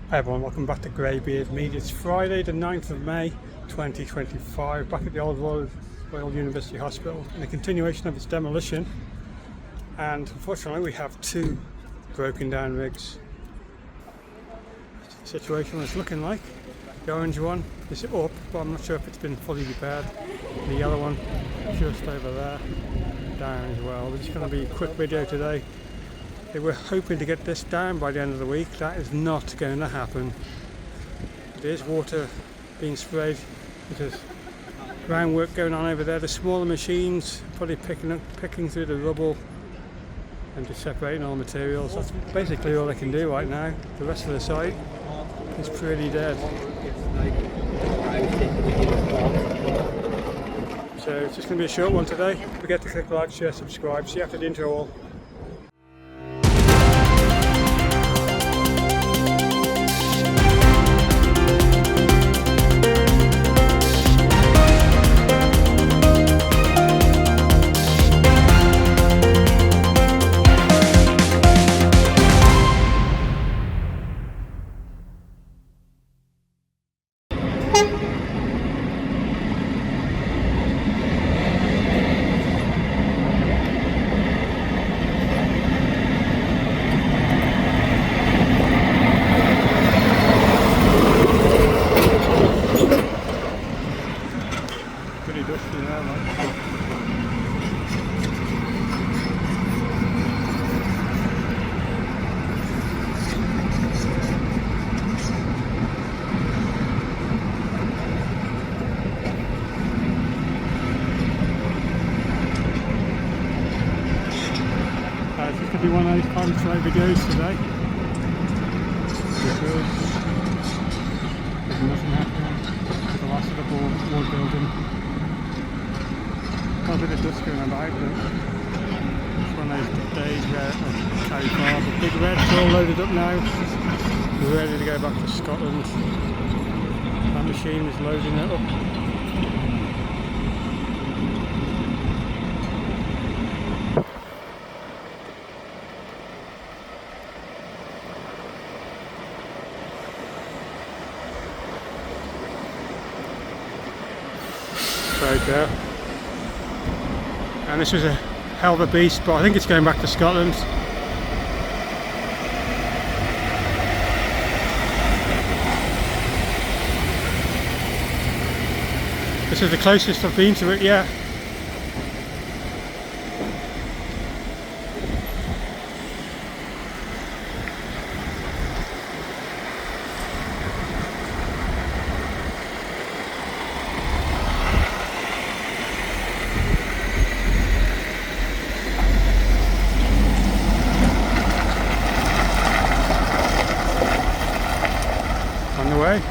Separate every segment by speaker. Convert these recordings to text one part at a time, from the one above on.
Speaker 1: Hi everyone, welcome back to GreyBeard Media. It's Friday the 9th of May 2025, back at the Old Royal University Hospital in a continuation of its demolition, and unfortunately we have two broken down rigs. The situation is looking like the orange one is up, but I'm not sure if it's been fully repaired. The yellow one just over there, down as well. It's going to be a quick video today. They were hoping to get this down by the end of the week. That is not going to happen. There's water being sprayed. There's groundwork going on over there. The smaller machines probably picking through the rubble and just separating all materials. That's basically all they can do right now. The rest of the site is pretty dead. So it's just going to be a short one today. Don't forget to click like, share, subscribe. See you after the intro all. Pretty dusty now, like. This could be one of those time slow videos today because there's nothing happening with the last of the wall building. Got a bit of dust going about, but it's one of those days where it'll carry far. The big red's all loaded up now. We're ready to go back to Scotland. That machine is loading it up. Right there. And this was a hell of a beast, but I think it's going back to Scotland. This is the closest I've been to it yet. On the way.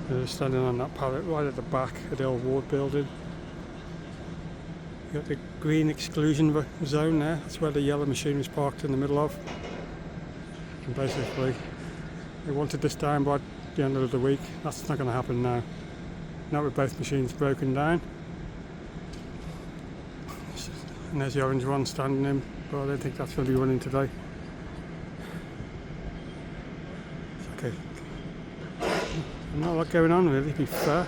Speaker 1: They're standing on that pallet right at the back of the old ward building. You've got the green exclusion zone there, that's where the yellow machine was parked in the middle of. And basically, they wanted this down by the end of the week. That's not going to happen now. Not with both machines broken down. And there's the orange one standing in, but I don't think that's going to be running today. It's okay. Not a lot going on really, to be fair.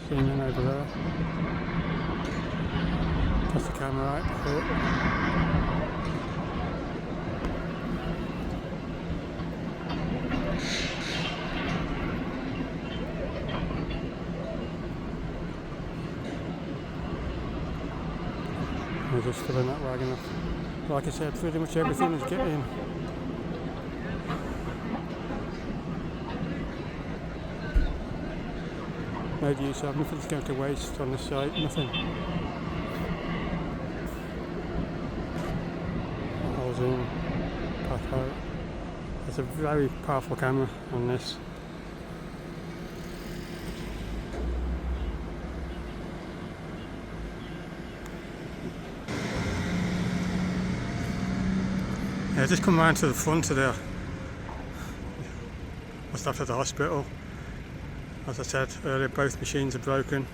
Speaker 1: Zooming over there. That's the camera out. We're just filling that wagon up. Like I said, pretty much everything is getting. No use of, nothing's going to waste on the site, nothing. I'll zoom back out. It's a very powerful camera on this. Yeah, just come round to the front of there, just after the hospital. As I said earlier, both machines are broken.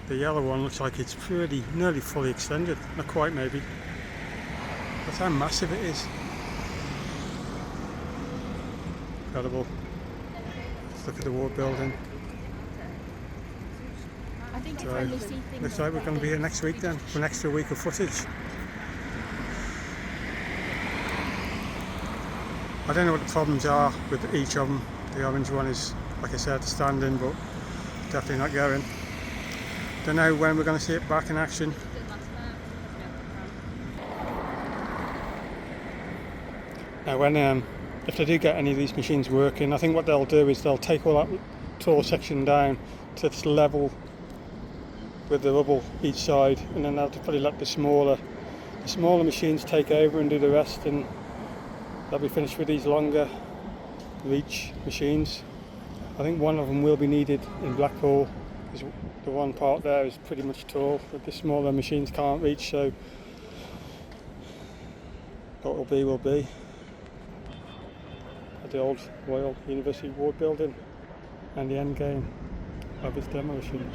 Speaker 1: The yellow one looks like it's pretty nearly fully extended, not quite maybe. That's how massive it is. Incredible. Let's look at the ward building. So, looks like we're going to be here next week then, for an extra week of footage. I don't know what the problems are with each of them. The orange one is, like I said, standing, but definitely not going. Don't know when we're going to see it back in action. Now when if they do get any of these machines working, I think what they'll do is they'll take all that tall section down to its level with the rubble each side, and then they'll probably let the smaller machines take over and do the rest, and they'll be finished with these longer reach machines. I think one of them will be needed in Blackpool, because the one part there is pretty much tall, but the smaller machines can't reach, so what will be will be. At the old Royal University Ward building and the end game of its demolition.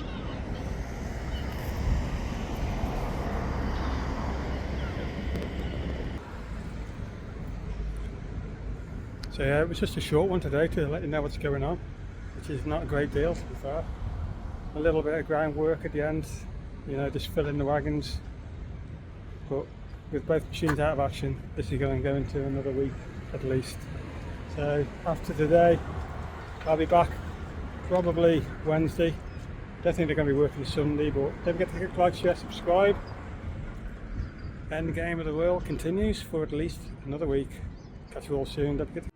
Speaker 1: So yeah, it was just a short one today to let you know what's going on, which is not a great deal to be fair. A little bit of groundwork at the end, you know, just filling the wagons. But with both machines out of action, this is going to go into another week at least. So after today, I'll be back probably Wednesday. Don't think they're going to be working Sunday, but don't forget to click like, share, subscribe. End game of the world continues for at least another week. Catch you all soon. Don't forget to